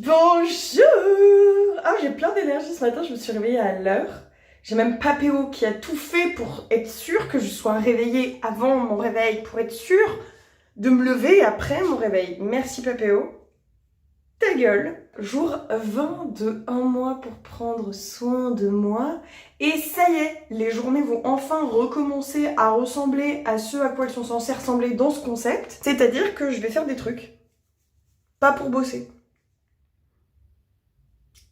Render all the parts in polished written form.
Bonjour! Ah, j'ai plein d'énergie ce matin, je me suis réveillée à l'heure. J'ai même Papéo qui a tout fait pour être sûr que je sois réveillée avant mon réveil, pour être sûr de me lever après mon réveil. Merci Papéo. Ta gueule. Jour 20 de un mois pour prendre soin de moi. Et ça y est, les journées vont enfin recommencer à ressembler à ce à quoi elles sont censées ressembler dans ce concept. C'est-à-dire que je vais faire des trucs. Pas pour bosser.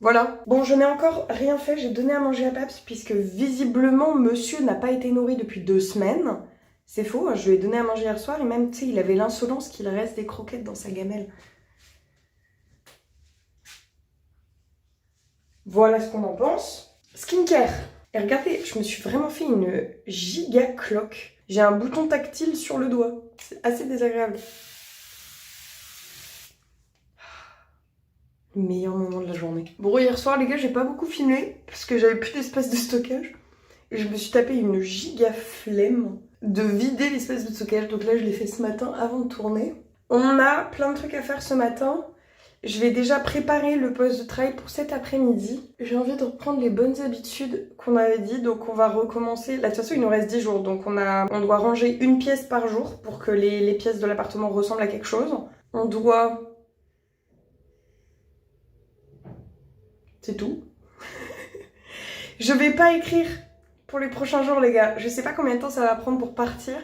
Voilà. Bon, je n'ai encore rien fait, j'ai donné à manger à Paps puisque visiblement monsieur n'a pas été nourri depuis 2 semaines. C'est faux, hein, je lui ai donné à manger hier soir et même, tu sais, il avait l'insolence qu'il reste des croquettes dans sa gamelle. Voilà ce qu'on en pense. Skincare. Et regardez, je me suis vraiment fait une giga cloque. J'ai un bouton tactile sur le doigt. C'est assez désagréable. Meilleur moment de la journée. Bon, hier soir, les gars, j'ai pas beaucoup filmé parce que j'avais plus d'espace de stockage. Et je me suis tapé une giga flemme de vider l'espace de stockage. Donc là, je l'ai fait ce matin avant de tourner. On a plein de trucs à faire ce matin. Je vais déjà préparer le poste de travail pour cet après-midi. J'ai envie de reprendre les bonnes habitudes qu'on avait dit. Donc on va recommencer. Là, de toute façon, il nous reste 10 jours. Donc on doit ranger une pièce par jour pour que les pièces de l'appartement ressemblent à quelque chose. On doit... C'est tout. Je vais pas écrire pour les prochains jours, les gars. Je sais pas combien de temps ça va prendre pour partir,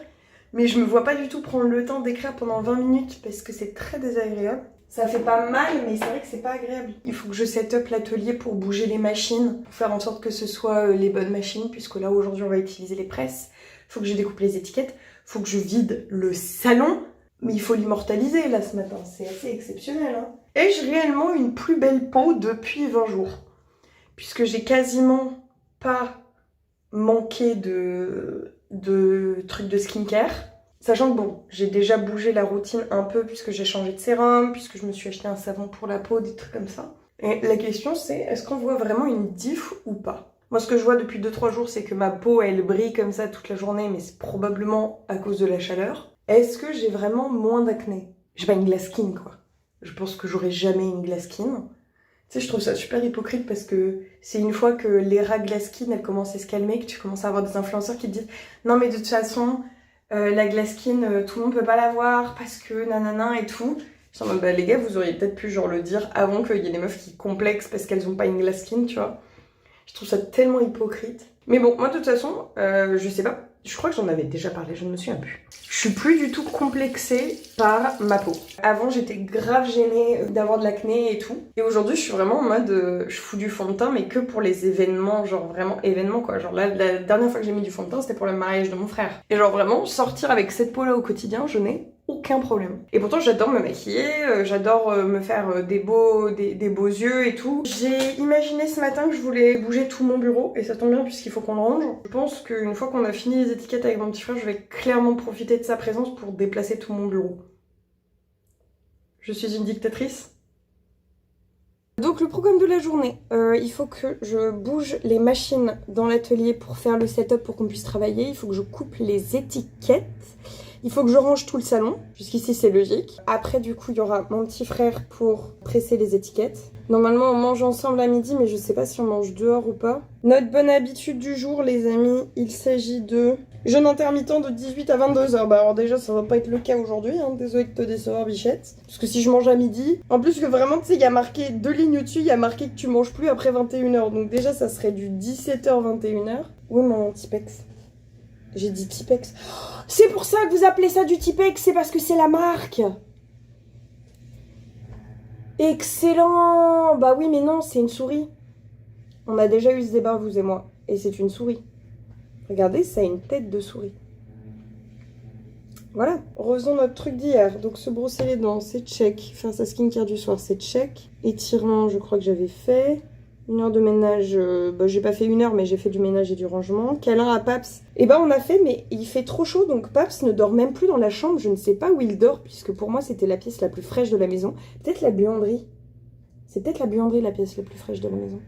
mais je me vois pas du tout prendre le temps d'écrire pendant 20 minutes parce que c'est très désagréable. Ça fait pas mal, mais c'est vrai que c'est pas agréable. Il faut que je set up l'atelier pour bouger les machines, pour faire en sorte que ce soit les bonnes machines, puisque là aujourd'hui on va utiliser les presses. Il faut que je découpe les étiquettes, il faut que je vide le salon, mais il faut l'immortaliser là ce matin, c'est assez exceptionnel, hein. Ai-je réellement une plus belle peau depuis 20 jours? Puisque j'ai quasiment pas manqué de trucs de skincare. Sachant que bon, j'ai déjà bougé la routine un peu puisque j'ai changé de sérum, puisque je me suis acheté un savon pour la peau, des trucs comme ça. Et la question c'est, est-ce qu'on voit vraiment une diff ou pas? Moi ce que je vois depuis 2-3 jours c'est que ma peau elle brille comme ça toute la journée, mais c'est probablement à cause de la chaleur. Est-ce que j'ai vraiment moins d'acné? J'ai pas une glass skin quoi. Je pense que j'aurai jamais une glass skin. Tu sais, je trouve ça super hypocrite parce que c'est une fois que l'era glass skin elle commence à se calmer que tu commences à avoir des influenceurs qui te disent non mais de toute façon la glass skin tout le monde peut pas l'avoir parce que nanana et tout. Je suis en mode bah les gars vous auriez peut-être pu genre le dire avant qu'il y ait des meufs qui complexent parce qu'elles ont pas une glass skin, tu vois. Je trouve ça tellement hypocrite. Mais bon, moi de toute façon, je sais pas. Je crois que j'en avais déjà parlé, je ne me souviens plus. Je suis plus du tout complexée par ma peau. Avant, j'étais grave gênée d'avoir de l'acné et tout. Et aujourd'hui, je suis vraiment en mode, je fous du fond de teint, mais que pour les événements, genre vraiment événements quoi. Genre là, la dernière fois que j'ai mis du fond de teint, c'était pour le mariage de mon frère. Et genre vraiment, sortir avec cette peau-là au quotidien, je n'ai aucun problème. Et pourtant, j'adore me maquiller, j'adore me faire des beaux yeux et tout. J'ai imaginé ce matin que je voulais bouger tout mon bureau, et ça tombe bien puisqu'il faut qu'on le range. Je pense qu'une fois qu'on a fini les étiquettes avec mon petit frère, je vais clairement profiter de sa présence pour déplacer tout mon bureau. Je suis une dictatrice. Donc le programme de la journée, il faut que je bouge les machines dans l'atelier pour faire le setup pour qu'on puisse travailler. Il faut que je coupe les étiquettes. Il faut que je range tout le salon, jusqu'ici c'est logique. Après du coup il y aura mon petit frère pour presser les étiquettes. Normalement on mange ensemble à midi mais je sais pas si on mange dehors ou pas. Notre bonne habitude du jour les amis, il s'agit de jeûne intermittent de 18 à 22h. Bah alors déjà ça va pas être le cas aujourd'hui, hein. Désolée de te décevoir bichette. Parce que si je mange à midi, en plus que vraiment tu sais il y a marqué 2 lignes au-dessus, il y a marqué que tu manges plus après 21h. Donc déjà ça serait du 17h 21h. Où est mon Tipex? J'ai dit Tipex. Oh, c'est pour ça que vous appelez ça du Tipex, c'est parce que c'est la marque. Excellent. Bah oui, mais non, c'est une souris. On a déjà eu ce débat, vous et moi. Et c'est une souris. Regardez, ça a une tête de souris. Voilà. Refaisons notre truc d'hier. Donc se brosser les dents, c'est check. Faire sa skincare du soir, c'est check. Étirement, je crois que j'avais fait. 1 heure de ménage, bah, j'ai pas fait 1 heure mais j'ai fait du ménage et du rangement. Câlin à Paps, et bah on a fait mais il fait trop chaud donc Paps ne dort même plus dans la chambre. Je ne sais pas où il dort puisque pour moi c'était la pièce la plus fraîche de la maison. Peut-être la buanderie. C'est peut-être la buanderie la pièce la plus fraîche de la maison.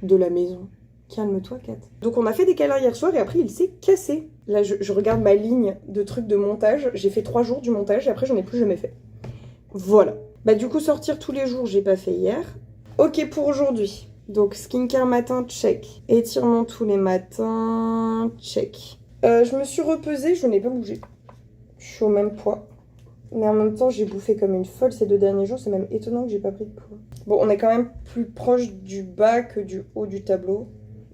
De la maison. Calme-toi Kat. Donc on a fait des câlins hier soir et après il s'est cassé. Là je regarde ma ligne de trucs de montage. J'ai fait 3 jours du montage et après j'en ai plus jamais fait. Voilà. Bah du coup, sortir tous les jours, j'ai pas fait hier. Ok pour aujourd'hui. Donc skincare matin, check. Étirement tous les matins, check. Je me suis repesée, je n'ai pas bougé. Je suis au même poids. Mais en même temps, j'ai bouffé comme une folle ces 2 derniers jours. C'est même étonnant que j'ai pas pris de poids. Bon, on est quand même plus proche du bas que du haut du tableau.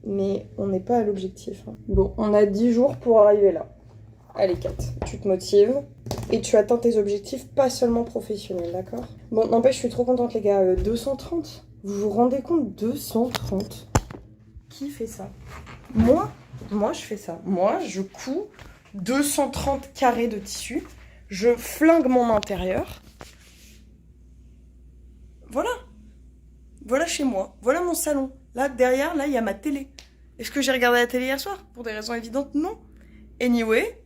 Mais on n'est pas à l'objectif. Hein. Bon, on a 10 jours pour arriver là. Allez, Kat, tu te motives. Et tu atteins tes objectifs, pas seulement professionnels, d'accord? Bon, n'empêche, je suis trop contente, les gars. 230. Vous vous rendez compte? 230. Qui fait ça? Moi, je fais ça. Moi, je couds 230 carrés de tissu. Je flingue mon intérieur. Voilà. Voilà chez moi. Voilà mon salon. Là, derrière, là, il y a ma télé. Est-ce que j'ai regardé la télé hier soir? Pour des raisons évidentes, non. Anyway,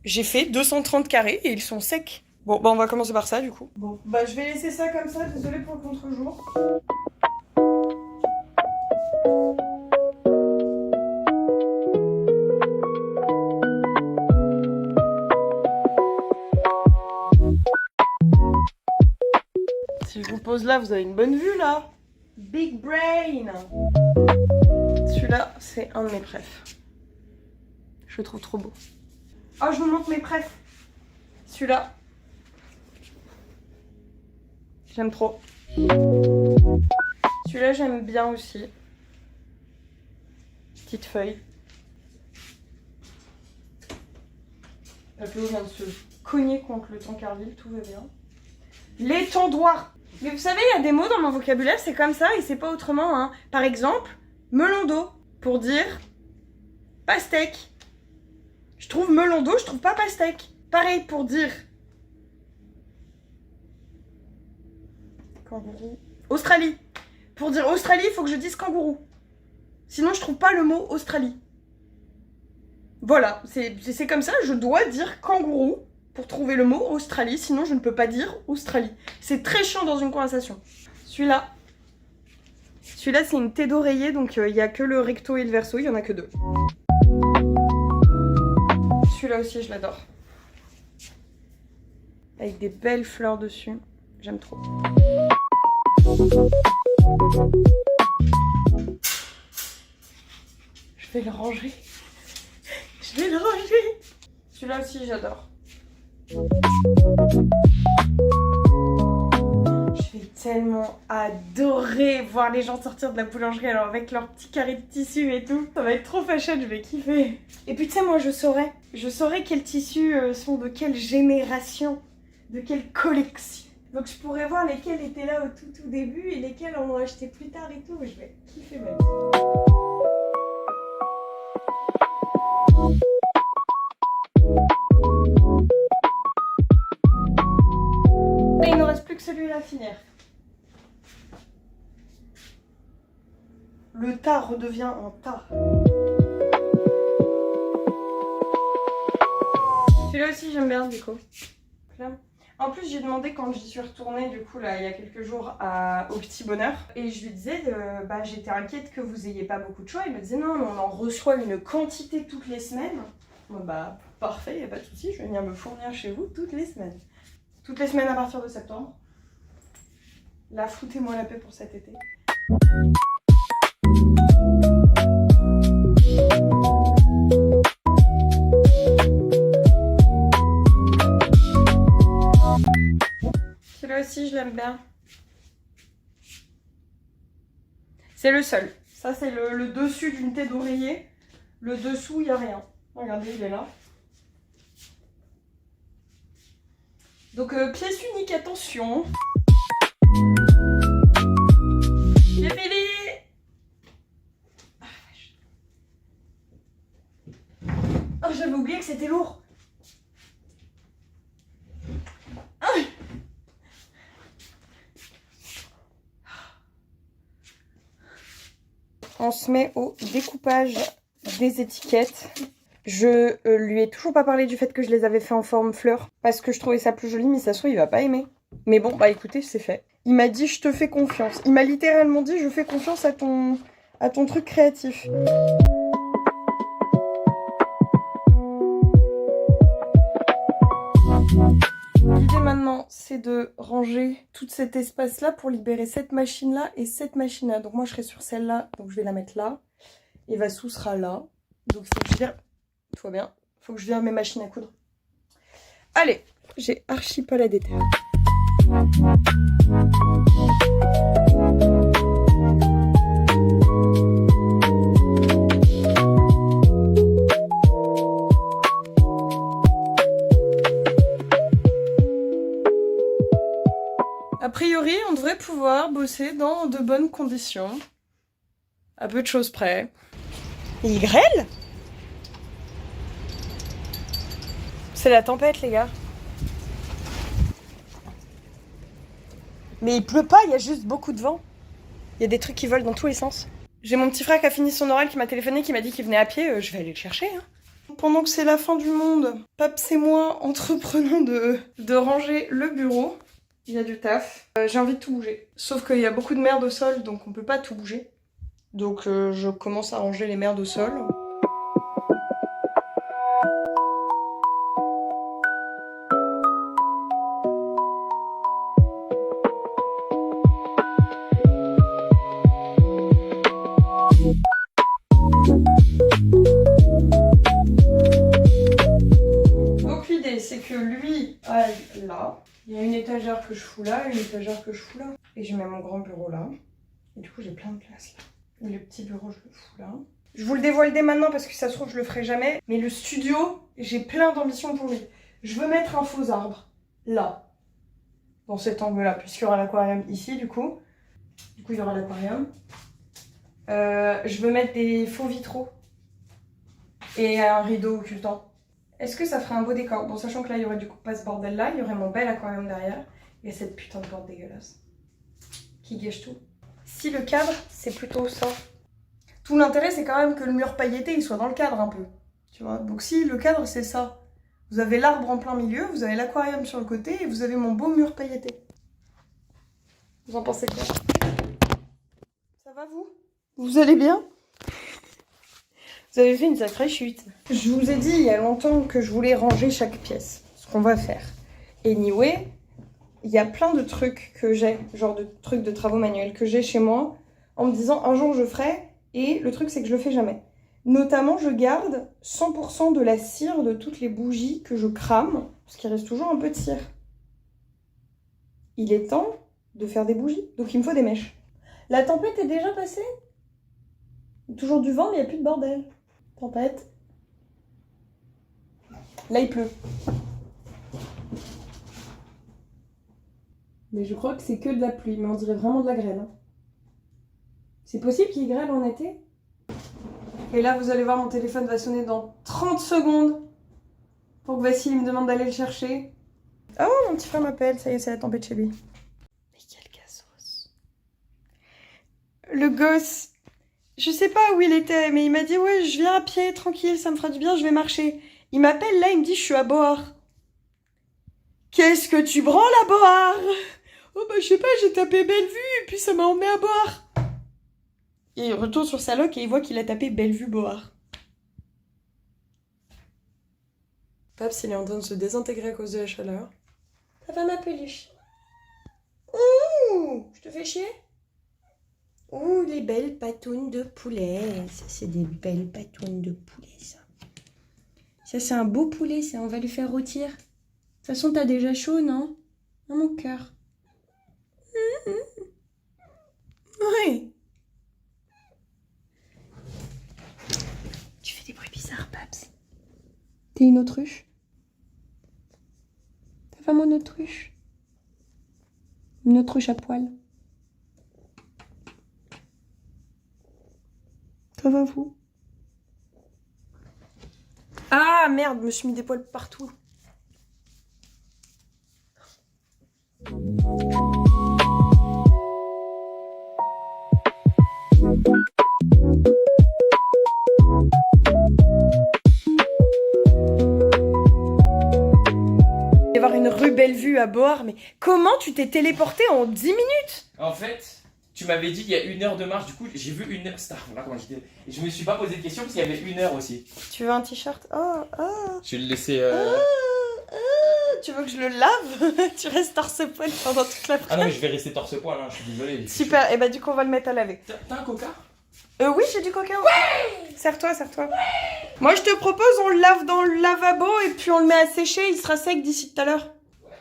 j'ai fait 230 carrés et ils sont secs. Bon, bah on va commencer par ça, du coup. Bon, bah je vais laisser ça comme ça. Désolée pour le contre-jour. Si je vous pose là, vous avez une bonne vue, là. Big brain. Celui-là, c'est un de mes préfs. Je le trouve trop beau. Oh, je vous montre mes préfs. Celui-là. J'aime trop. Celui-là, j'aime bien aussi. Petite feuille. Papillon vient de se cogner contre le tankerville, tout va bien. L'étendoir. Mais vous savez, il y a des mots dans mon vocabulaire, c'est comme ça et c'est pas autrement. Hein. Par exemple, melon d'eau pour dire pastèque. Je trouve melon d'eau, je trouve pas pastèque. Pareil pour dire kangourou. Australie. Pour dire Australie, il faut que je dise kangourou. Sinon, je trouve pas le mot Australie. Voilà, c'est comme ça, je dois dire kangourou pour trouver le mot Australie, sinon je ne peux pas dire Australie. C'est très chiant dans une conversation. Celui-là, c'est une tête d'oreiller, donc il n'y a que le recto et le verso, il n'y en a que 2. Celui-là aussi, je l'adore. Avec des belles fleurs dessus, j'aime trop. Je vais le ranger. Je vais le ranger. Celui-là aussi, j'adore. Je vais tellement adorer voir les gens sortir de la boulangerie alors avec leurs petits carrés de tissu et tout. Ça va être trop fashion, je vais kiffer. Et puis tu sais, moi je saurais quels tissus sont de quelle génération, de quelle collection. Donc je pourrais voir lesquels étaient là au tout début et lesquels on a acheté plus tard et tout. Je vais kiffer ma vie. Et il ne reste plus que celui-là à finir. Le tas redevient un tas. Celui-là aussi j'aime bien, Déco. En plus j'ai demandé quand j'y suis retournée du coup là il y a quelques jours au Petit Bonheur et je lui disais bah j'étais inquiète que vous ayez pas beaucoup de choix. Il me disait non mais on en reçoit une quantité toutes les semaines. Bon, bah parfait, y a pas de souci, je vais venir me fournir chez vous toutes les semaines. Toutes les semaines à partir de septembre. Là foutez-moi la paix pour cet été. Celui-là aussi je l'aime bien. C'est le seul. Ça c'est le dessus d'une tête d'oreiller. Le dessous il n'y a rien. Regardez, il est là. Donc pièce unique, attention. J'ai fini. Oh, j'avais oublié que c'était lourd. On se met au découpage des étiquettes. Je lui ai toujours pas parlé du fait que je les avais fait en forme fleur parce que je trouvais ça plus joli, mais ça se trouve il va pas aimer. Mais bon, bah écoutez, c'est fait. Il m'a dit je te fais confiance. Il m'a littéralement dit je fais confiance à ton truc créatif. L'idée maintenant, c'est de ranger tout cet espace-là pour libérer cette machine-là et cette machine-là. Donc moi, je serai sur celle-là, donc je vais la mettre là. Et Vassou sera là. Donc il faut que je vire... Tout va bien. Il faut que je vire mes machines à coudre. Allez, j'ai archi pas la déterre. A priori, on devrait pouvoir bosser dans de bonnes conditions. À peu de choses près. Et il grêle ? C'est la tempête, les gars. Mais il pleut pas, il y a juste beaucoup de vent. Il y a des trucs qui volent dans tous les sens. J'ai mon petit frère qui a fini son oral, qui m'a téléphoné, qui m'a dit qu'il venait à pied. Je vais aller le chercher. Hein. Pendant que c'est la fin du monde, Paps et moi entreprenons de ranger le bureau. Il y a du taf. J'ai envie de tout bouger. Sauf qu'il y a beaucoup de merde au sol, donc on peut pas tout bouger. Donc je commence à ranger les merdes au sol. Donc l'idée c'est que lui aille là. Il y a une étagère que je fous là, une étagère que je fous là. Et je mets mon grand bureau là. Et du coup j'ai plein de place là. Et le petit bureau je le fous là. Je vous le dévoile dès maintenant parce que ça se trouve je le ferai jamais. Mais le studio, j'ai plein d'ambitions pour lui. Je veux mettre un faux arbre là. Dans cet angle là. Puisqu'il y aura l'aquarium ici du coup. Du coup il y aura l'aquarium. Je veux mettre des faux vitraux. Et un rideau occultant. Est-ce que ça ferait un beau décor? Bon, sachant que là, il y aurait du coup pas ce bordel-là, il y aurait mon bel aquarium derrière, et cette putain de porte dégueulasse. Qui gâche tout. Si le cadre, c'est plutôt ça. Tout l'intérêt, c'est quand même que le mur pailleté, il soit dans le cadre un peu. Tu vois? Donc si le cadre, c'est ça. Vous avez l'arbre en plein milieu, vous avez l'aquarium sur le côté, et vous avez mon beau mur pailleté. Vous en pensez quoi? Ça va, vous? Vous allez bien? Vous avez fait une sacrée chute. Je vous ai dit il y a longtemps que je voulais ranger chaque pièce. Ce qu'on va faire. Anyway, il y a plein de trucs que j'ai, genre de trucs de travaux manuels que j'ai chez moi, en me disant un jour je ferai, et le truc c'est que je le fais jamais. Notamment, je garde 100% de la cire de toutes les bougies que je crame, parce qu'il reste toujours un peu de cire. Il est temps de faire des bougies, donc il me faut des mèches. La tempête est déjà passée? Toujours du vent, mais il n'y a plus de bordel. Tempête. Là, il pleut. Mais je crois que c'est que de la pluie, mais on dirait vraiment de la grêle. Hein. C'est possible qu'il grêle en été? Et là, vous allez voir, mon téléphone va sonner dans 30 secondes pour que Vassili me demande d'aller le chercher. Oh, mon petit frère m'appelle, ça y est, c'est la tempête chez lui. Mais quel cassos. Le gosse... Je sais pas où il était, mais il m'a dit « Ouais, je viens à pied, tranquille, ça me fera du bien, je vais marcher. » Il m'appelle là, il me dit « Je suis à Boar. » Qu'est-ce que tu branles à Boar? Oh bah je sais pas, j'ai tapé Bellevue et puis ça m'a emmené à Boar. Et il retourne sur sa loc et il voit qu'il a tapé Bellevue Boar. Paps, il est en train de se désintégrer à cause de la chaleur. Ça va ma peluche? Ouh, je te fais chier? Ouh, les belles patounes de poulet. Ça, c'est des belles patounes de poulet, ça. Ça, c'est un beau poulet, ça. On va lui faire rôtir. De toute façon, t'as déjà chaud, non? Dans mon cœur. Ouais. Tu fais des bruits bizarres, Paps. T'es une autruche? Ta femme une autruche? Une autruche à poil. Ça va, vous? Ah, merde, je me suis mis des poils partout. Il va y avoir une rue Bellevue à Boar, mais comment tu t'es téléporté en 10 minutes? En fait, tu m'avais dit qu'il y a 1 heure de marche, du coup j'ai vu 1 heure. Là, comment j'étais. Et je me suis pas posé de question parce qu'il y avait 1 heure aussi. Tu veux un t-shirt? Oh, oh. Je vais le laisser. Tu veux que je le lave? Tu restes torse-poil pendant toute l'après-midi. Ah non, mais je vais rester torse-poil, hein, je suis désolé. Super, et bah du coup on va le mettre à laver. T'as un coca? Oui, j'ai du coca. Ouais. Serre-toi, serre-toi. Ouais. Moi je te propose, on le lave dans le lavabo et puis on le met à sécher, il sera sec d'ici tout à l'heure. Ouais.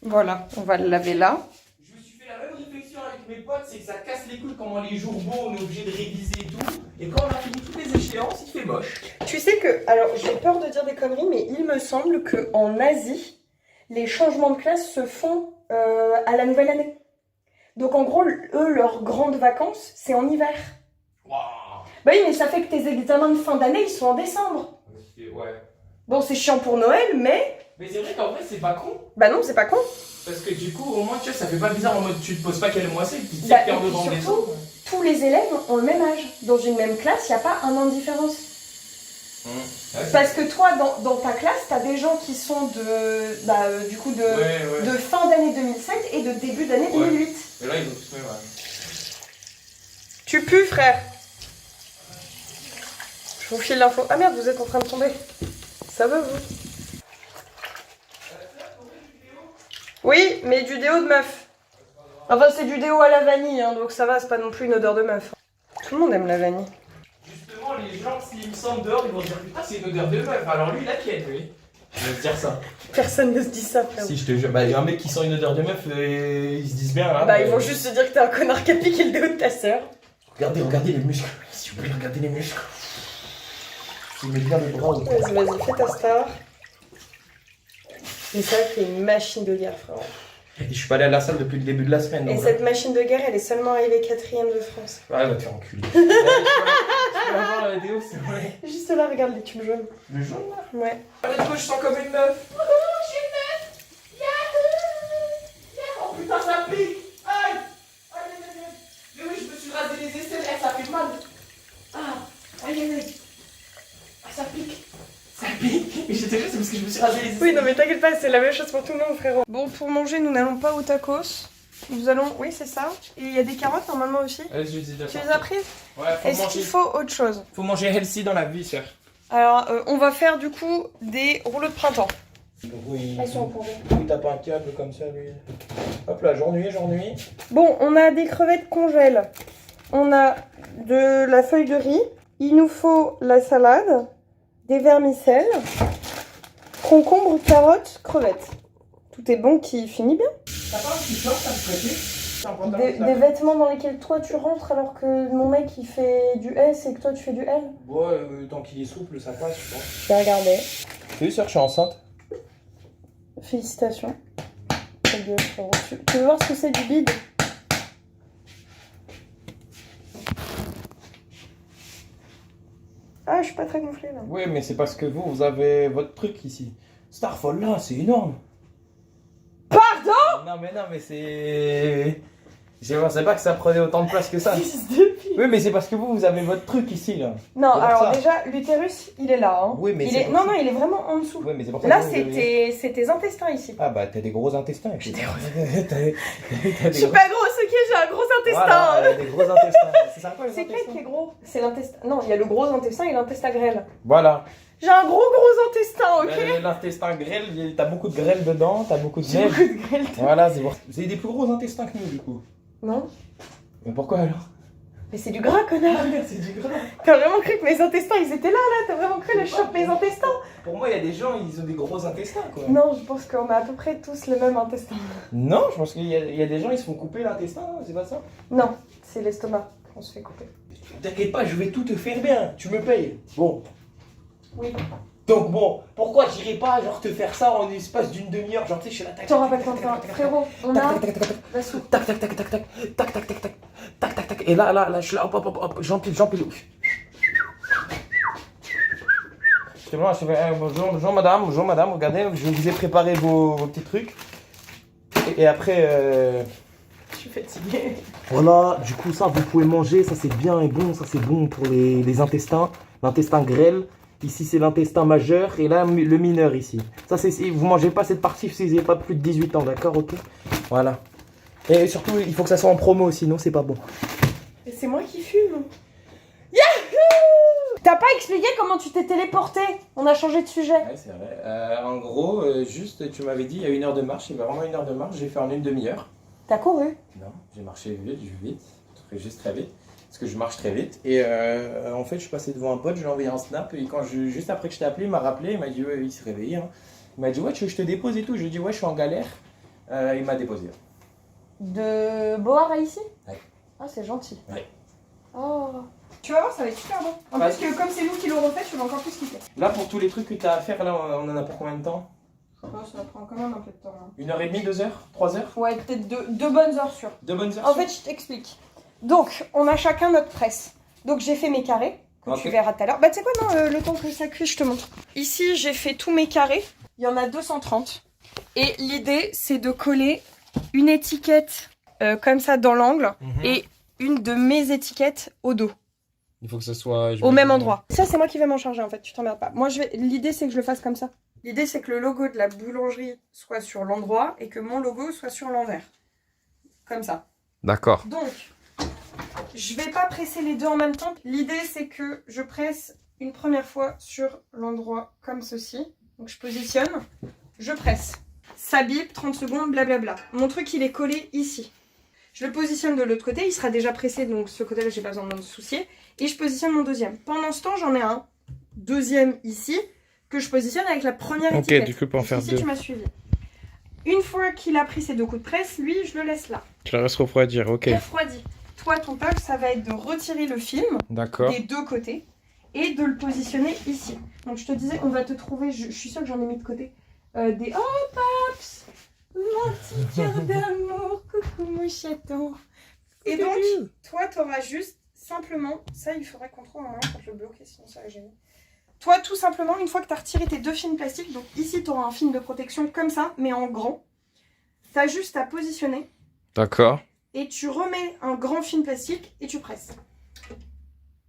Voilà, on va le laver là. Je me suis fait la même réflexion avec mes potes, c'est que ça casse les couilles quand les jours beaux, on est obligé de réviser et tout. Et quand on a fini toutes les échéances, il fait moche. Tu sais que, alors j'ai peur de dire des conneries, mais il me semble qu'en Asie, les changements de classe se font à la nouvelle année. Donc en gros, eux, leurs grandes vacances, c'est en hiver. Waouh. Bah oui, mais ça fait que tes examens de fin d'année, ils sont en décembre. Ouais. Bon, c'est chiant pour Noël, mais... Mais c'est vrai qu'en vrai, c'est pas con. Bah non, c'est pas con. Parce que du coup, au moins, tu vois, ça fait pas bizarre en mode tu te poses pas quel mois c'est, puis tu Bah, sais et en puis novembre, surtout, décembre. tous les élèves ont le même âge. Dans une même classe, il n'y a pas un an de différence. Ouais, Parce que toi, dans ta classe, t'as des gens qui sont du coup de fin d'année 2007 et de début d'année 2008. Mais là, ils ont tous le même âge. Tu pues, frère. Je vous file l'info. Ah merde, vous êtes en train de tomber. Ça va, vous? Oui, mais du déo de meuf. Enfin, c'est du déo à la vanille, hein, donc ça va, c'est pas non plus une odeur de meuf. Tout le monde aime la vanille. Justement, les gens, s'ils me sentent dehors, ils vont se dire putain, c'est une odeur de meuf. Alors lui, il a tienne, lui. Je vais te dire ça. Personne ne se dit ça, frère. Si, je te jure. Bah, il y a un mec qui sent une odeur de meuf, ils se disent bien. Hein, bah, ils vont juste se dire que t'es un connard qui a piqué le déo de ta sœur. Regardez les muscles. S'il vous plaît, regardez les muscles. Il met bien les bras. Vas-y, fais ta star. Mais c'est vrai que t'es une machine de guerre, frère. Et je suis pas allé à la salle depuis le début de la semaine. Et donc, cette machine de guerre, elle est seulement arrivée 4ème de France. Ouais, va te faire enculer. Tu vas voir la vidéo, c'est vrai. Juste là, regarde les tubes jaunes. Le jaune là? Ouais. Allez, toi, je sens comme une meuf. Oh, je suis une meuf. Yahoo! Oh putain, ça pique. Aïe. Aïe, aïe, aïe. Mais oui, je me suis rasé les aisselles, ça fait mal. Ah, aïe, aïe, aïe. Ah, ça pique. Ça pique. Mais je te jure, c'est parce que je me suis rasé les aisselles. Oui, non, mais t'inquiète pas, c'est la même chose pour tout le monde, frérot. Bon, pour manger, nous n'allons pas au tacos. Nous allons. Oui, c'est ça. Et il y a des carottes normalement aussi. Allez, je dis Tu les as prises? Ouais, Est-ce qu'il faut autre chose? Faut manger healthy dans la vie, cher. Alors, on va faire du coup des rouleaux de printemps. Oui. Elles sont pour Il tape un câble comme ça, lui. Hop là, j'ennuie. Bon, on a des crevettes congèles. On a de la feuille de riz. Il nous faut la salade, des vermicelles, concombres, carottes, crevettes. Tout est bon qui finit bien. T'as pas un petit short à me prêter? Des vêtements dans lesquels toi tu rentres alors que mon mec il fait du S et que toi tu fais du L. Ouais, tant qu'il est souple, ça passe, je pense. Je vais regarder. Salut, sœur, je suis enceinte. Félicitations. Ta gueule, frérot. Tu veux voir ce que c'est du bide? Ah, je suis pas très gonflée là. Oui, mais c'est parce que vous avez votre truc ici. Starfall là, c'est énorme. Pardon? Non, mais c'est. Je pensais pas que ça prenait autant de place que ça. Fils de pute. Oui, mais c'est parce que vous avez votre truc ici là. Non, C'est pour alors ça. déjà, l'utérus, il est là. Hein. Oui, mais il c'est est... pour Non, ça. non, il est vraiment en dessous. Oui, mais c'est pour ça Là, que vous c'est tes intestins ici. Ah bah, t'as des gros intestins. J'ai des gros T'as Je suis pas grosse, ok, j'ai un gros intestin. Voilà, des gros intestins. C'est sympa les C'est lequel intestins. qui est gros? C'est l'intestin. Non, il y a le gros intestin et l'intestin grêle. Voilà. J'ai un gros intestin, ok? L'intestin grêle, t'as beaucoup de grêle dedans, t'as beaucoup de J'ai neige. beaucoup de grêle. Voilà, c'est des plus gros intestins que nous du coup. Non? Mais pourquoi alors? Mais c'est du gras, connard. C'est du gras. T'as vraiment cru que mes intestins, ils étaient là? T'as vraiment cru que je chope mes intestins? Pour moi, il y a des gens, ils ont des gros intestins quoi. Non, je pense qu'on a à peu près tous le même intestin. Non, je pense qu'il y a des gens, ils se font couper l'intestin, c'est pas ça? Non, c'est l'estomac qu'on se fait couper. T'inquiète pas, je vais tout te faire bien, tu me payes. Bon. Oui. Donc bon, pourquoi j'irai pas genre te faire ça en l'espace d'une demi-heure, genre tu sais, je suis là, tac, T'auras pas le temps de faire. Frérot, on a. tac, tac, tac, tac, Vas-y. tac, tac, tac, tac, tac, tac, tac, tac, tac, tac, tac, tac, et là, je suis là, hop, j'empile. Je te vois, je fais, bonjour madame, regardez, je vous ai préparé vos petits trucs. Et après, Je suis fatiguée. voilà, du coup ça vous pouvez manger, ça c'est bien et bon, ça c'est bon pour les intestins, l'intestin grêle. Ici c'est l'intestin majeur et là le mineur ici. Ça c'est, vous mangez pas cette partie si vous n'avez pas plus de 18 ans, d'accord, ok? Voilà. Et surtout il faut que ça soit en promo, sinon c'est pas bon. Et c'est moi qui fume. Yahoo! T'as pas expliqué comment tu t'es téléporté. On a changé de sujet. Ouais, c'est vrai. En gros, juste, tu m'avais dit, il y a 1 heure de marche, il y avait vraiment 1 heure de marche, j'ai fait en une demi-heure. T'as couru? Non, j'ai marché vite, juste très vite, parce que je marche très vite. Et en fait, je suis passé devant un pote, je lui ai envoyé un snap, et juste après que je t'ai appelé, il m'a rappelé, il m'a dit, ouais, il s'est réveillé. Hein. Il m'a dit, ouais, tu veux que je te dépose et tout. Je lui ai dit, ouais, je suis en galère. Il m'a déposé. De Boar à ici? Ouais. Ah, c'est gentil. Ouais. Oh. Tu vas voir, ça va être super bon. En Ouais. plus, que comme c'est nous qui l'aurons fait, tu vas encore plus kiffer. Là, pour tous les trucs que tu as à faire, là, on en a pour combien de temps? Oh, ça prend quand même un peu de temps. Hein. 1h30, 2 heures, 3 heures? Ouais, peut-être deux bonnes heures sûres. 2 bonnes heures? En fait, je t'explique. Donc, on a chacun notre presse. Donc, j'ai fait mes carrés, que tu verras tout à l'heure. Bah, tu sais quoi, non, le temps que ça cuise, je te montre. Ici, j'ai fait tous mes carrés. Il y en a 230. Et l'idée, c'est de coller une étiquette comme ça dans l'angle et une de mes étiquettes au dos. Il faut que ce soit... Au même endroit. Ça, c'est moi qui vais m'en charger, en fait. Tu t'emmerdes pas. Moi, l'idée, c'est que je le fasse comme ça. L'idée, c'est que le logo de la boulangerie soit sur l'endroit et que mon logo soit sur l'envers. Comme ça. D'accord. Donc, je vais pas presser les deux en même temps. L'idée, c'est que je presse une première fois sur l'endroit comme ceci. Donc, je positionne, je presse. Ça bip, 30 secondes, blablabla. Mon truc, il est collé ici. Je le positionne de l'autre côté, il sera déjà pressé, donc ce côté-là, j'ai pas besoin de m'en soucier. Et je positionne mon deuxième. Pendant ce temps, j'en ai un deuxième ici, que je positionne avec la première étiquette. Ok, du coup, pour en faire ici, deux. tu m'as suivi. Une fois qu'il a pris ses 2 coups de presse, lui, je le laisse là. Tu la laisses refroidir, ok. Refroidi. Toi, ton taf, ça va être de retirer le film D'accord. des deux côtés et de le positionner ici. Donc, je te disais, on va te trouver, je suis sûre que j'en ai mis de côté, des... Oh, Paps! Mon petit cœur d'amour, coucou mon chaton. Et donc, toi, t'auras juste simplement... Ça, il faudrait qu'on trouve un moyen pour te le bloquer, sinon ça va gêner. Toi, tout simplement, une fois que tu as retiré tes 2 films plastiques, donc ici, tu auras un film de protection comme ça, mais en grand. Tu as juste à positionner. D'accord. Et tu remets un grand film plastique et tu presses.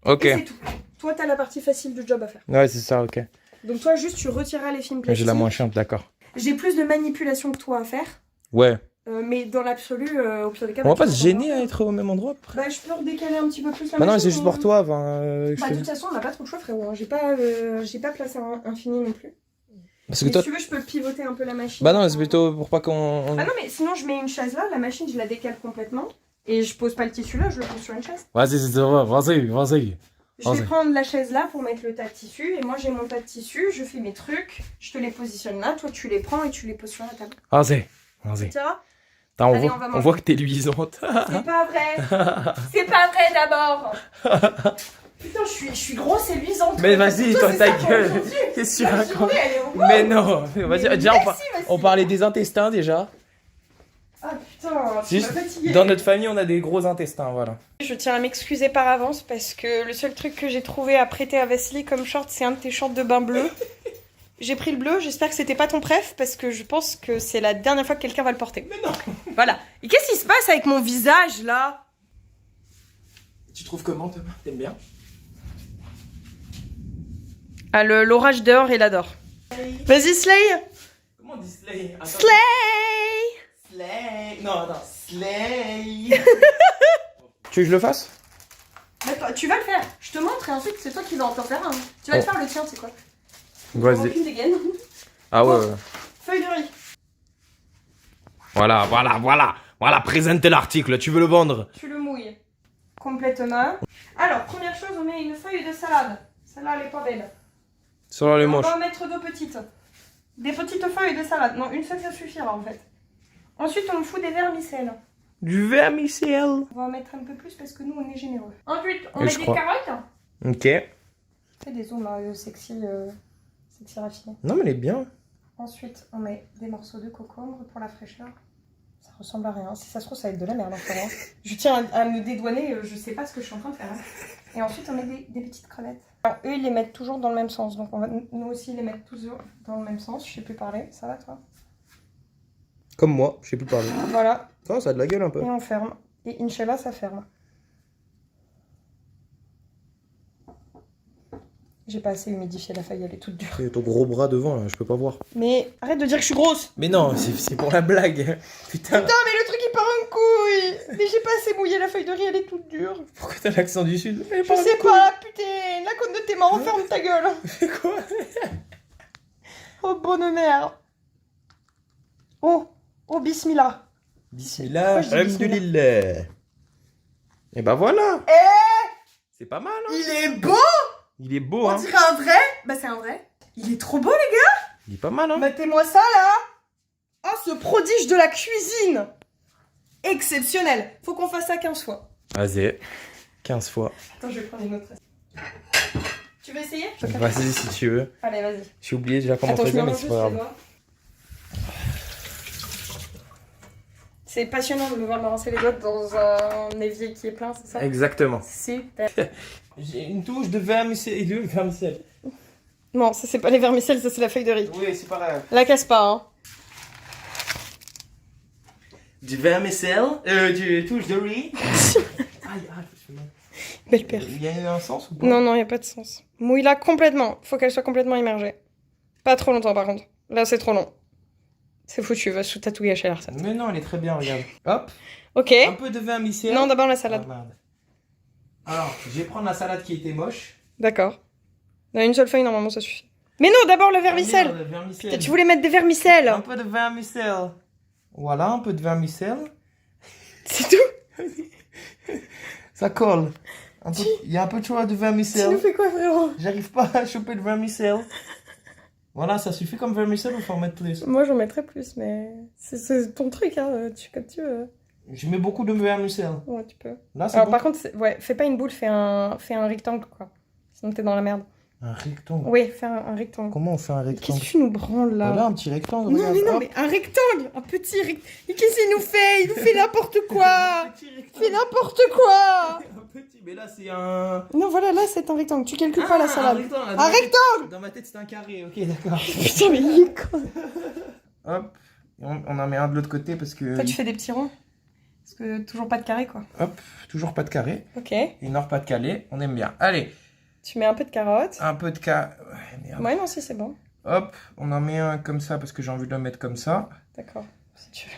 Ok. Et c'est tout. Toi, tu as la partie facile du job à faire. Ouais, c'est ça, ok. Donc toi, juste, tu retireras les films plastiques. J'ai la moins chiante, d'accord. J'ai plus de manipulation que toi à faire. Ouais. Mais dans l'absolu, au pire des cas... On va bah, pas tu se vas gêner à être au même endroit après. Bah, je peux redécaler un petit peu plus la Bah non, mais machine, c'est juste pour toi. Enfin, Bah, de toute façon, on n'a pas trop le choix, frérot. Hein. J'ai pas placé un infini non plus. Parce que Mais toi... si tu veux, je peux pivoter un peu la machine. Bah non, c'est plutôt pour pas qu'on... Ah non, mais sinon, je mets une chaise là, la machine, je la décale complètement. Et je pose pas le tissu là, je le pose sur une chaise. Vas-y, c'est vrai, vas-y. Je vais prendre la chaise là pour mettre le tas de tissu. Et moi, j'ai mon tas de tissu, je fais mes trucs, je te les positionne là. Toi, tu les prends et tu les poses sur la table. Vas-y. Ça va? On Allez, voit, on va on manger. voit que t'es luisante. C'est pas vrai. C'est pas vrai d'abord. Putain, je suis grosse et luisante. Mais vas-y, Toi, toi, c'est ta ça pour gueule. aujourd'hui. Qu'est-ce que tu La racontes? journée, elle est au bout. Mais non, vas-y, déjà, Merci, on parlait des intestins déjà. Ah putain, tu m'as Juste, fatiguée. dans notre famille, on a des gros intestins, voilà. Je tiens à m'excuser par avance parce que le seul truc que j'ai trouvé à prêter à Vasily comme short, c'est un de tes shorts de bain bleu. J'ai pris le bleu, j'espère que c'était pas ton préf parce que je pense que c'est la dernière fois que quelqu'un va le porter. Mais non. Voilà. Et qu'est-ce qui se passe avec mon visage là? Tu trouves comment, Thomas? T'aimes bien? Ah, l'orage dehors, il adore. Vas-y, Slay. Comment on dit slay? Attends. Slay. Slay. Non, attends. Slay. Tu veux que je le fasse? Bah, tu vas le faire. Je te montre et ensuite c'est toi qui vas en faire un. Tu vas te faire le tien, c'est quoi? Vas-y. Aucune dégaine. Ah ouais. Feuille de riz. Voilà, présente l'article, tu veux le vendre? Tu le mouilles complètement. Alors, première chose, on met une feuille de salade. Celle-là, elle est pas belle. Sur les On moches. va en mettre 2 petites. Des petites feuilles de salade. Non, une seule, ça suffira en fait. Ensuite, on fout des vermicelles. Du vermicelle. On va en mettre un peu plus parce que nous, on est généreux. Ensuite, on Et met je des crois. carottes. Ok. Fais des zooms sexy raffinés. Non, mais elle est bien. Ensuite, on met des morceaux de concombre pour la fraîcheur. Ça ressemble à rien. Si ça se trouve, ça va être de la merde en ce moment. Je tiens à me dédouaner, je sais pas ce que je suis en train de faire. Hein. Et ensuite, on met des petites crevettes. Alors, eux, ils les mettent toujours dans le même sens. Donc, on va nous aussi les mettre toujours dans le même sens. Je sais plus parler. Ça va, toi? Comme moi, je sais plus parler. Voilà. Ça a de la gueule un peu. Et on ferme. Et Inch'Allah, ça ferme. J'ai pas assez humidifié la feuille, elle est toute dure. Et ton gros bras devant, là, je peux pas voir. Mais arrête de dire que je suis grosse. Mais non, c'est pour la blague. Putain. Putain, mais le truc il part en couille. Mais j'ai pas assez mouillé, la feuille de riz, elle est toute dure. Pourquoi t'as l'accent du sud? Je sais pas, putain. La côte de tes mains, ferme ta gueule. Quoi? Oh, bonne mère. Oh, bismillah. Bismillah, Moi, je dis alhamdoulilah. Et bah voilà. C'est pas mal, hein. Il est beau. Il est beau, On hein. dirait un vrai. Bah, c'est un vrai. Il est trop beau, les gars. Il est pas mal, hein. Mettez-moi ça, là. Oh, ce prodige de la cuisine. Exceptionnel. Faut qu'on fasse ça 15 fois. Vas-y. 15 fois. Attends, je vais prendre une autre. Tu veux essayer? Vas-y si tu veux. Allez, vas-y. J'ai oublié déjà comment on Attends, je faisait, me mais range c'est juste pas les grave. doigts. C'est passionnant de me voir me rincer les doigts dans un évier qui est plein, c'est ça? Exactement. Super. J'ai une touche de vermicelle. Non, ça c'est pas les vermicelles, ça c'est la feuille de riz. Oui, c'est pas grave. La casse pas, hein. Du vermicelle, du touche de riz. Aïe, je fais mal. Belle perf. Il y a un sens ou pas? Non, y a pas de sens. Mouille-la complètement. Faut qu'elle soit complètement immergée. Pas trop longtemps par contre. Là, c'est trop long. C'est foutu, va sous tout gâcher la recette. Mais non, elle est très bien, regarde. Hop, Ok. un peu de vermicelle. Non, d'abord la salade. Ah, merde. Alors, je vais prendre la salade qui était moche. D'accord. Dans une seule feuille, normalement, ça suffit. Mais non, d'abord le vermicelle. Ah, merde, vermicelle. Putain, tu voulais mettre des vermicelles. Un peu de vermicelle. Voilà, un peu de vermicelle. C'est tout. Ça colle. Il y a un peu de choix de Tu vermicelle. nous fais quoi, frérot? J'arrive pas à choper de vermicelle. Voilà, ça suffit comme vermicelle ou faut en mettre plus? Moi, j'en mettrais plus, mais c'est ton truc, hein. Comme tu veux. Je mets beaucoup de vermicelle. Ouais, tu peux. Là, c'est Alors, bon. par contre, ouais, fais pas une boule, fais un rectangle, quoi. Sinon, t'es dans la merde. Un rectangle. Oui, fais un rectangle. Comment on fait un Qu'est-ce rectangle? que tu nous branles, là? Voilà, un petit rectangle. Non, regarde. mais non, Hop. mais un rectangle. Un petit rectangle. Mais qu'est-ce qu'il nous fait? Il nous fait n'importe quoi. Un petit Il rectangle. fait n'importe quoi. Un petit, mais là, c'est un... Non, voilà, là, c'est un rectangle. Tu calcules pas la salade. Un rectangle. Un rectangle. Dans ma tête, c'est un carré. Ok, d'accord. Putain, mais il est con. Hop. Et on en met un de l'autre côté parce que... Toi, tu fais des petits ronds. Parce que toujours pas de carré, quoi. Hop, toujours pas de carré. Ok. Et nord pas de calé. On aime bien. Allez, Tu mets un peu de carotte. un peu de Ouais, merde. Ouais, non, si, c'est bon. Hop, on en met un comme ça parce que j'ai envie de le mettre comme ça. D'accord. Si tu veux.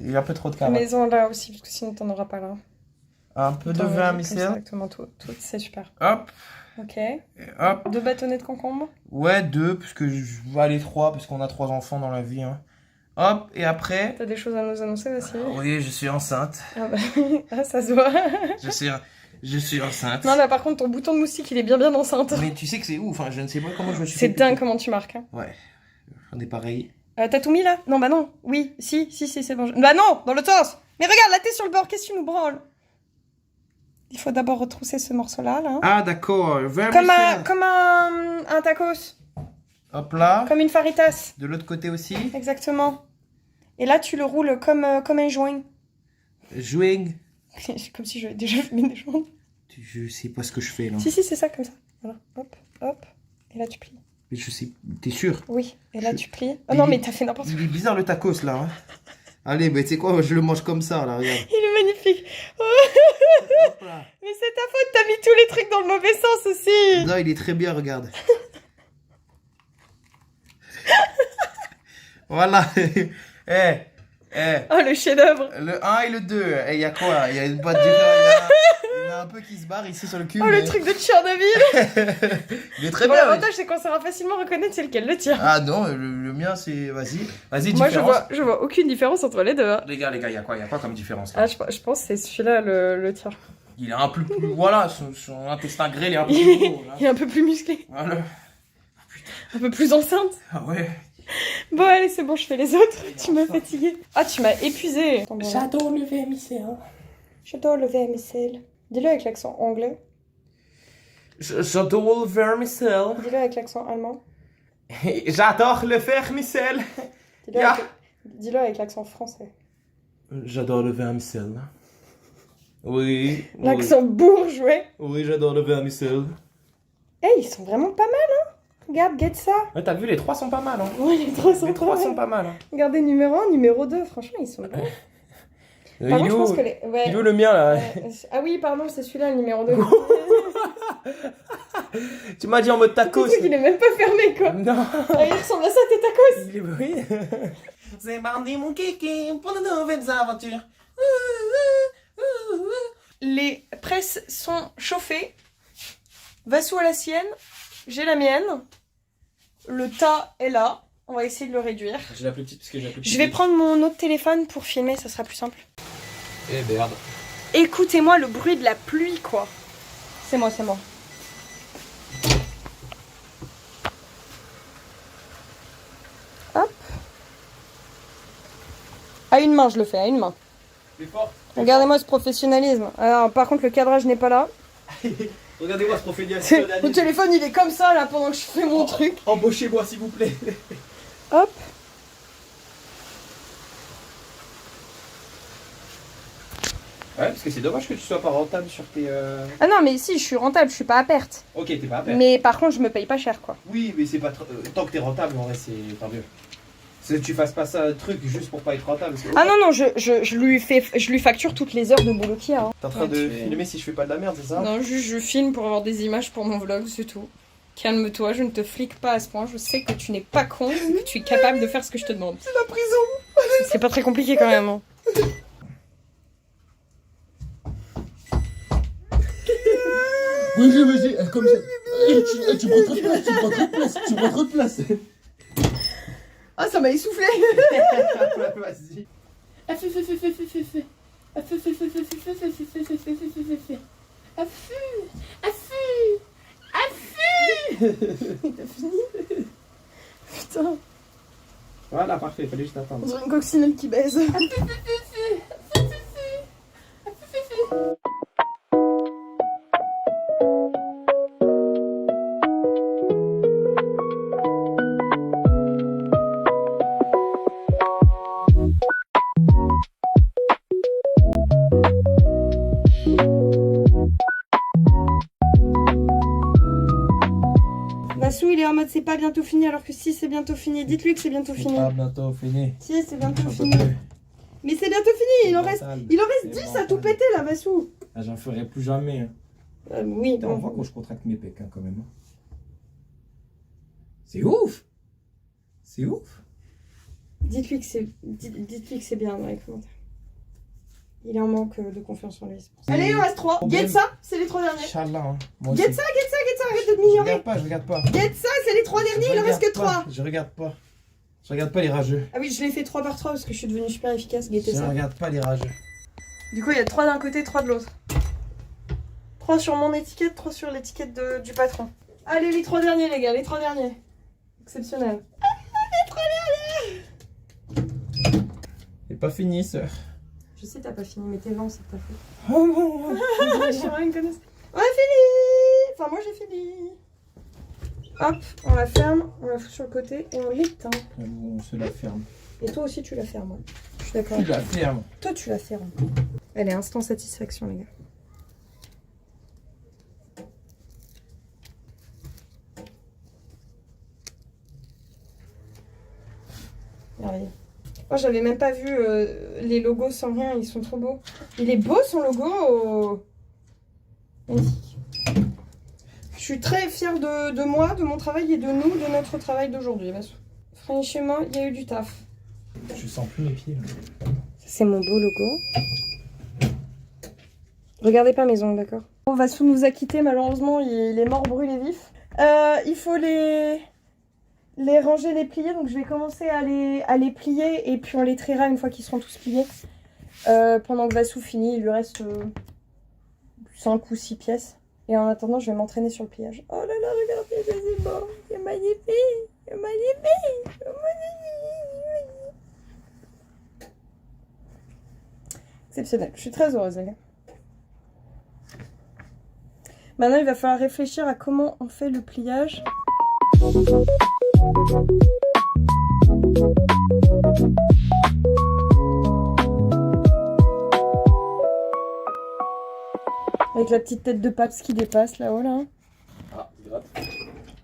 Il y a un peu trop de carotte. Mets-en là aussi, parce que sinon, t'en auras pas là. Un peu de Attends, vermicelle. Exactement, tout, c'est super. Hop, Ok. et hop. 2 bâtonnets de concombre. Ouais, 2, parce que je vais aller 3, parce qu'on a 3 enfants dans la vie. Hein. Hop, et après... T'as des choses à nous annoncer aussi? Oui, je suis enceinte. Ah, bah... ah, ça se voit. Je suis enceinte. Non, là, par contre, ton bouton de moustique, il est bien enceinte. Mais tu sais que c'est où? Enfin, je ne sais pas comment je me suis C'est fait dingue piquer. comment tu marques. Hein. Ouais, on est pareil. T'as tout mis là? Non, bah non. Oui, si, c'est bon. Bah non, dans l'autre sens. Mais regarde, là, t'es sur le bord. Qu'est-ce que tu nous branles? Il faut d'abord retrousser ce morceau-là, là. Ah, d'accord. Vermicelle. Comme un tacos. Hop là. Comme une faritas. De l'autre côté aussi. Exactement. Et là, tu le roules comme un joint. Jouing. C'est comme si j'avais déjà fumé des joints. Je sais pas ce que je fais là. Si, c'est ça, comme ça. Voilà, hop, hop. Et là, tu plies. Mais je sais. T'es sûr? Oui, et là, Je- tu plies. Oh non, mais t'as fait n'importe quoi. Il est bizarre le tacos là. Hein. Allez, mais tu sais quoi, je le mange comme ça là, regarde. Il est magnifique. Hop là. Mais c'est ta faute, t'as mis tous les trucs dans le mauvais sens aussi. Non, il est très bien, regarde. Voilà. Oh, le chef-d'œuvre. Le 1 et le 2. Et il y a quoi? Il y a une boîte différente. Il y en a un peu qui se barre ici sur le cul. Oh, mais... le truc de Tchernobyl. Il est très Bon, bien. l'avantage, c'est qu'on saura facilement reconnaître c'est lequel le tire. Ah non, le mien c'est. Vas-y. Vas-y, Moi, différence. je vois aucune différence entre les deux. Hein. Les gars, il y a quoi comme différence là? Ah, je pense que c'est celui-là le tire. Il est un peu plus. Voilà, son intestin grêle est un peu plus gros. Là. Il est un peu plus musclé, Voilà. un peu plus enceinte. Ah ouais. Bon, allez, c'est bon, je fais les autres. Tu m'as fatiguée. Ah, tu m'as épuisée. J'adore le vermicelle. J'adore le vermicelle. Dis-le avec l'accent anglais. J'adore le vermicelle. Dis-le avec l'accent allemand. J'adore le vermicelle. Dis-le Ya. dis-le avec l'accent français. J'adore le vermicelle. Oui. L'accent bourgeois. Oui, j'adore le vermicelle. Eh, ils sont vraiment pas mal, hein. Regarde, get ça. Ouais, t'as vu, les 3 sont pas mal. Hein. Ouais, les trois sont Les 3 pas sont mal. pas mal. Hein. Regardez, numéro 1, numéro 2. Franchement, ils sont bons. Par contre, je pense que les... Ouais. le mien là. Ah oui, pardon, c'est celui-là, le numéro 2. Tu m'as dit en mode tacos. Surtout qu'il est même pas fermé, quoi. Non. Ah, il ressemble à ça, tes tacos. Il est oui. C'est mardi mon kiki pour de nouvelles aventures. Les presses sont chauffées. Vassou a la sienne, j'ai la mienne. Le tas est là. On va essayer de le réduire. J'ai la plus petite parce que j'ai la plus petite. Je vais prendre mon autre téléphone pour filmer, ça sera plus simple. Eh merde. Écoutez-moi le bruit de la pluie, quoi. C'est moi, c'est moi. Hop. À une main, je le fais, à une main. Plus fort. Regardez-moi ce professionnalisme. Alors, par contre, le cadrage n'est pas là. Regardez-moi ce professionnalisme. Mon téléphone, il est comme ça, là, pendant que je fais mon truc. Embauchez-moi s'il vous plaît. Hop. Ouais, parce que c'est dommage que tu sois pas rentable sur tes... Ah non, mais si, je suis rentable, je suis pas à perte. Ok, t'es pas à perdre. Mais par contre, je me paye pas cher, quoi. Oui, mais c'est pas... tant que t'es rentable, en vrai, c'est tant mieux. C'est que tu fasses pas ça, truc, juste pour pas être rentable. Parce que... Ah non, non, je lui facture toutes les heures de boulot qu'il y a. Hein. T'es en train de filmer si je fais pas de la merde, c'est ça? Non, juste je filme pour avoir des images pour mon vlog, c'est tout. Calme-toi, je ne te flique pas à ce point. Je sais que tu n'es pas con, que tu es capable de faire ce que je te demande. C'est la prison. C'est pas très compliqué quand même. Hein. Oui, vas-y, comme ça. Tu prends trop de place, tu prends trop de place, tu prends trop de place. Ah, ça m'a essoufflé. Vas-y. T'as fini? Putain, Voilà, parfait, fallait juste on attendre. dirait une coccinelle qui baise. Vassou, il est en mode c'est pas bientôt fini alors que si c'est bientôt fini. Dites-lui que c'est bientôt fini. Pas bientôt fini. Si, c'est bientôt fini. Mais c'est bientôt fini, il en reste 10 à tout péter là, Vassou. Ah, j'en ferai plus jamais. Hein. Oui, On voit quand je contracte mes pecs hein, quand même. C'est ouf. C'est ouf. Dites-lui que c'est bien dans les commentaires. Il est en manque de confiance en lui. Allez, il en reste 3. Get ça, c'est les 3 derniers. Inch'Allah. Hein. Get ça, arrête de te m'ignorer. Je regarde pas. Get ça, c'est les 3 derniers, il en reste que 3. Je regarde pas. Je regarde pas les rageux. Ah oui, je l'ai fait 3 par 3 parce que je suis devenue super efficace. Guettez Je ça. regarde pas les rageux. Du coup, il y a 3 d'un côté, 3 de l'autre. 3 sur mon étiquette, 3 sur l'étiquette du patron. Allez, les 3 derniers, les gars, les 3 derniers. Exceptionnel. Les 3 derniers. C'est pas fini, sœur. Je sais, t'as pas fini, mais t'es lent, c'est de ta faute. Oh non. J'ai rien connaissé. On a fini. Enfin, moi, j'ai fini. Hop, on la ferme, on la fout sur le côté et on l'éteint. On se la ferme. Et toi aussi, tu la fermes. Hein. Je suis d'accord. Tu la fermes. Toi, tu la fermes. Elle est instant satisfaction, les gars. Regardez. Oh, j'avais même pas vu les logos sans rien, ils sont trop beaux. Il est beau son logo. Magnifique. Je suis très fière de moi, de mon travail et de nous, de notre travail d'aujourd'hui. Franchement, il y a eu du taf. Je sens plus mes pieds. Là. C'est mon beau logo. Regardez pas mes ongles, d'accord? Vassou nous a quittés, malheureusement, il est mort brûlé vif. Il faut les ranger, les plier, donc je vais commencer à les plier et puis on les triera une fois qu'ils seront tous pliés. Pendant que Vassou finit, il lui reste 5 ou 6 pièces. Et en attendant, je vais m'entraîner sur le pliage. Oh là là, regardez, c'est beau, c'est magnifique, c'est magnifique, c'est magnifique. Exceptionnel, je suis très heureuse, les gars. Maintenant, il va falloir réfléchir à comment on fait le pliage. Avec la petite tête de Paps qui dépasse là-haut, là. Ah, grave.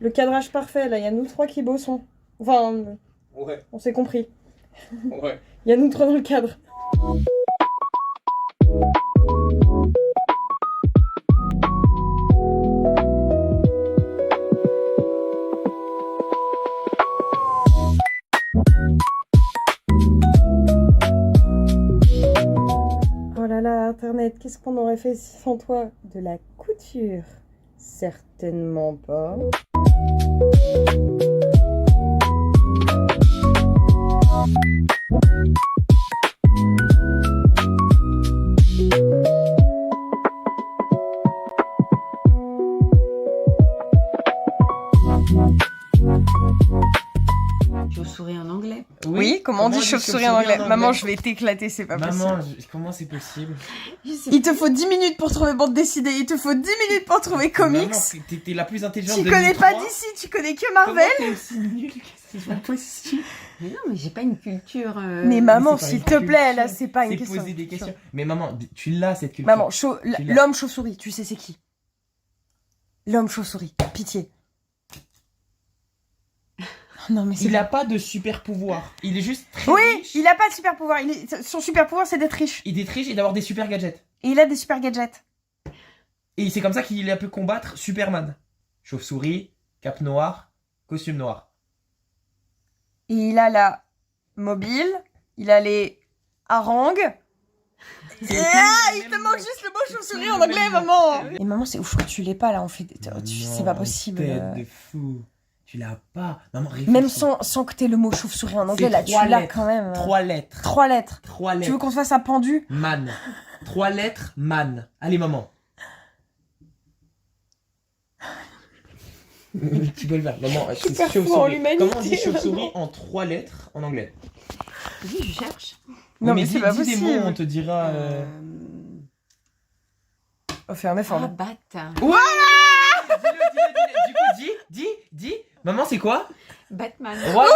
Le cadrage parfait, là, il y a nous 3 qui bossons. Enfin, Ouais. on s'est compris. Ouais. Il y a nous 3 dans le cadre. Juliette, qu'est-ce qu'on aurait fait sans toi? De la couture? Certainement pas. Chauve-souris en anglais. Oui, comment on dit chauve-souris en anglais? Maman, je vais t'éclater, c'est pas Maman, possible. comment c'est possible? Il te faut 10 minutes pour trouver bande dessinée, il te faut 10 minutes pour trouver comics. Maman, t'es la plus intelligente Tu de connais nous pas trois. d'ici, tu connais que Marvel. Comment t'es aussi nulle? C'est pas possible. Mais non, mais j'ai pas une culture. Mais maman, Mais c'est pas s'il une te plaît, culture. là, c'est pas une C'est question. poser des questions. Mais maman, tu l'as cette culture. Maman, l'as. l'homme chauve-souris, tu sais c'est qui? L'homme chauve-souris, pitié. Non mais c'est Il a pas de super pouvoir. Il est juste très Oui, riche. il a pas de super pouvoir. Son super pouvoir, c'est d'être riche. Il est riche et d'avoir des super gadgets. Et il a des super gadgets. Et c'est comme ça qu'il a pu combattre Superman. Chauve-souris, cape noire, costume noir. Et il a la mobile, il a les harangues. Il te manque juste le mot chauve-souris en anglais, maman. Et maman, c'est ouf que tu l'aies pas là. C'est pas possible. Tête de fou. Tu l'as pas. Maman, réfléchis. Même sans que t'aies le mot chauve-souris en anglais, C'est là, tu 3 l'as lettres. quand même. 3 lettres. 3 lettres. 3 lettres. Tu veux qu'on se fasse un pendu? Man. 3 lettres, man. Allez, maman. Tu peux le faire. Maman, c'est Super fou en chauve-souris. l'humanité, Comment on dit chauve-souris maman. en 3 lettres en anglais? Oui, je cherche. Non, Oui, mais c'est pas dis des possible. mots, on te dira. On fait un effort. Ah, là. batte. Dis-le. Du coup, dis. Maman, c'est quoi? Batman. Voilà.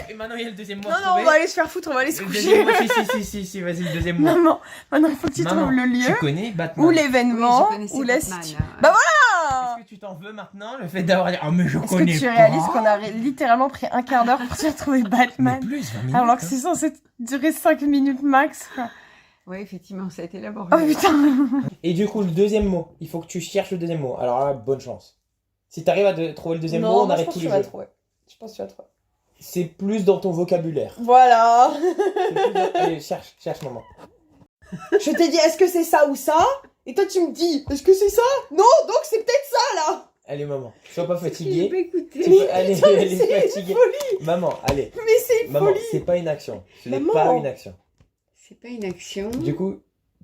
Et maintenant, il y a le deuxième mot. Non, à non, on trouver. va aller se faire foutre, on va aller se Le coucher. deuxième mot, si, vas-y, le deuxième mot. Maman, maintenant il faut que tu Maman, trouves le Tu lieu, connais Batman? ou Oui, l'événement, je connaissais ou la Batman. situation. Bah voilà! Est-ce que tu t'en veux maintenant, le fait d'avoir dit « Ah, mais je Est-ce connais que tu pas ». réalises qu'on a littéralement pris un quart d'heure pour trouver Mais Batman? plus, 20 minutes. Alors que hein. c'est censé durer 5 minutes max, quoi. Oui, effectivement, ça a été laborieux. Oh putain! Et du coup, le deuxième mot, il faut que tu cherches le deuxième mot. Alors là, bonne chance. Si t'arrives à trouver le deuxième mot, on arrête tous les jeux. trouver. Je pense que tu vas trouver. C'est plus dans ton vocabulaire. Voilà! C'est plus dans- Allez, cherche, maman. Je t'ai dit, est-ce que c'est ça ou ça? Et toi tu me dis, est-ce que c'est ça? Non, donc c'est peut-être ça là! Allez, maman, sois pas Il fatiguée. peut écouter. Tu peux- Allez, putain, mais elle est c'est une fatiguée. folie. Maman, allez. Mais c'est une Maman, folie! c'est pas une action. Ce n'est Maman. pas une action. C'est pas une action. Du coup,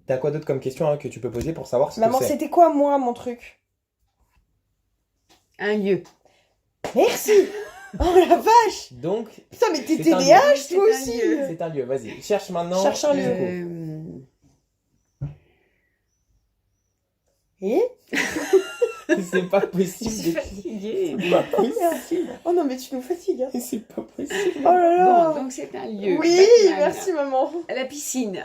t'as quoi d'autre comme question hein, que tu peux poser pour savoir ce Maman, que c'est? c'était quoi moi mon truc? Un lieu. Merci! Oh la vache! Donc, Putain, mais t'es C'est un TDAH lieu. toi C'est un aussi! lieu. c'est un lieu. Vas-y, cherche maintenant. Cherche un lieu. le Et? coup. C'est pas Je possible. suis fatiguée. C'est pas possible. Oh non, mais tu nous fatigues. Hein. C'est pas possible. Oh là là! Bon, donc c'est un lieu. Oui, Batman. merci maman. À la piscine.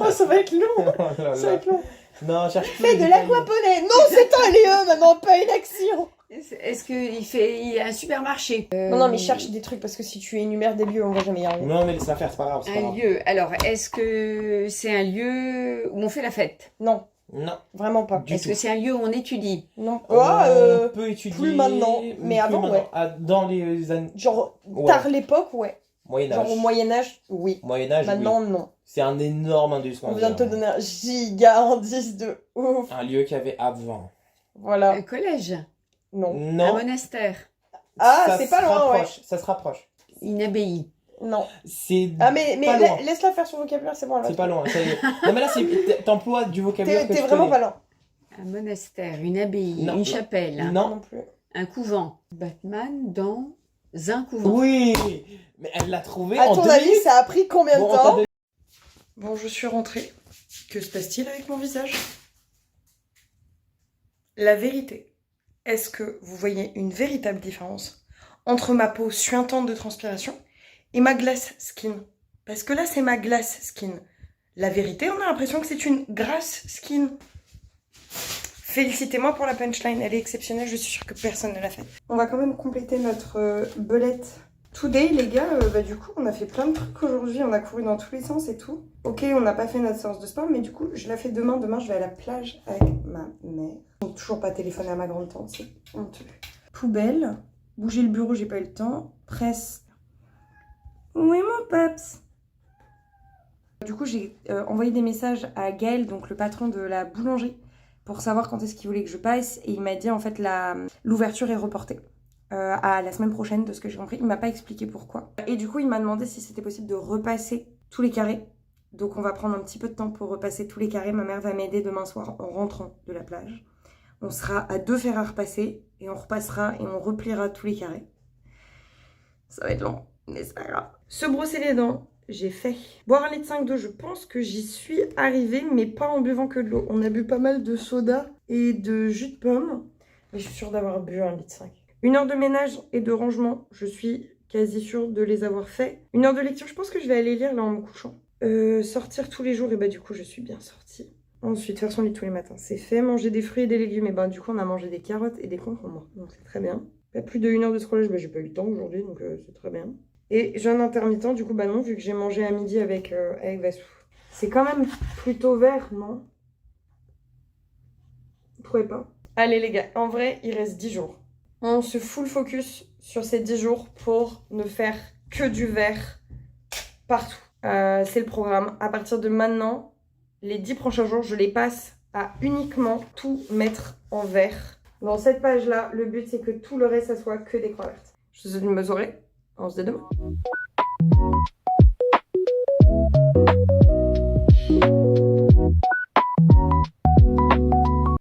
Oh, ça va être long. Oh là Ça va là. être long. Non, cherche plus. Fais les de détails. l'aquaponie. Non, c'est un lieu, maman, pas une action. Est-ce qu'il y a un supermarché? Non, non, mais cherche des trucs parce que si tu énumères des lieux, on va jamais y arriver. Non, mais laisse la faire, c'est pas grave. c'est pas Un grave. lieu. Alors, est-ce que c'est un lieu où on fait la fête? Non, Non, vraiment pas. du Est-ce tout. que c'est un lieu où on étudie? Non. On peut étudier. plus maintenant, mais avant, maintenant. ouais. Ah, dans les années. Genre, Ouais. tard l'époque, ouais. Moyen-Âge. Genre au Moyen-Âge, oui. Moyen-Âge, Maintenant, oui. non. C'est un énorme indice. On vient de te donner un giga indice de ouf. Un lieu qu'il y avait avant. Voilà. Un collège? Non. Un Non. monastère? Ah, ça c'est se pas loin, ouais. rapproche, Ça se rapproche. Une abbaye? Non. C'est Ah, mais pas loin. laisse-la faire son vocabulaire, c'est bon. elle va C'est te- pas loin. ça y est. Non, mais là, t'emploies du vocabulaire que T'es je vraiment connais. pas loin. Un monastère, une abbaye, Non. une chapelle, Non. plus. un couvent. Batman dans un couvent. Oui. Mais elle l'a trouvé À en ton 2 avis, minutes. ça a pris combien de Bon, on t'a temps? donné- Bon, je suis rentrée. Que se passe-t-il avec mon visage? La vérité. Est-ce que vous voyez une véritable différence entre ma peau suintante de transpiration et ma glace skin? Parce que là, c'est ma glace skin. La vérité, on a l'impression que c'est une grasse skin. Félicitez-moi pour la punchline, elle est exceptionnelle, je suis sûre que personne ne l'a faite. On va quand même compléter notre belette today, les gars. Du coup, on a fait plein de trucs aujourd'hui, on a couru dans tous les sens et tout. Ok, on n'a pas fait notre séance de sport, mais du coup, je la fais demain. Demain, je vais à la plage avec ma mère. Donc, toujours pas téléphoner à ma grande tante, c'est honteux. Poubelle, bouger le bureau, j'ai pas eu le temps. Presse. Oui, mon paps. Du coup, j'ai envoyé des messages à Gaël, donc le patron de la boulangerie, pour savoir quand est-ce qu'il voulait que je passe. Et il m'a dit en fait l'ouverture est reportée à la semaine prochaine, de ce que j'ai compris. Il m'a pas expliqué pourquoi. Et du coup, il m'a demandé si c'était possible de repasser tous les carrés. Donc on va prendre un petit peu de temps pour repasser tous les carrés. Ma mère va m'aider demain soir en rentrant de la plage. On sera à 2 fers à repasser et on repassera et on repliera tous les carrés. Ça va être long, mais c'est pas grave. Se brosser les dents, j'ai fait. Boire 1,5 litre d'eau, je pense que j'y suis arrivée, mais pas en buvant que de l'eau. On a bu pas mal de soda et de jus de pomme, mais je suis sûre d'avoir bu 1,5 litre. 1 heure de ménage et de rangement, je suis quasi sûre de les avoir faits. 1 heure de lecture, je pense que je vais aller lire là en me couchant. Sortir tous les jours, et bah du coup je suis bien sortie. Ensuite, faire son lit tous les matins, c'est fait. Manger des fruits et des légumes, et bah du coup on a mangé des carottes et des concombres, donc c'est très bien. Pas plus de 1 heure de scrollage, bah j'ai pas eu le temps aujourd'hui, donc c'est très bien. Et jeûne intermittent, du coup bah non, vu que j'ai mangé à midi avec Vassou. C'est quand même plutôt vert, non? Vous trouvez pas? Allez les gars, en vrai, il reste 10 jours. On se full focus sur ces 10 jours pour ne faire que du vert partout. C'est le programme. À partir de maintenant, les 10 prochains jours, je les passe à uniquement tout mettre en vert. Dans cette page-là, le but, c'est que tout le reste, ça soit que des croix vertes. Je vous souhaite une bonne soirée. On se dit demain.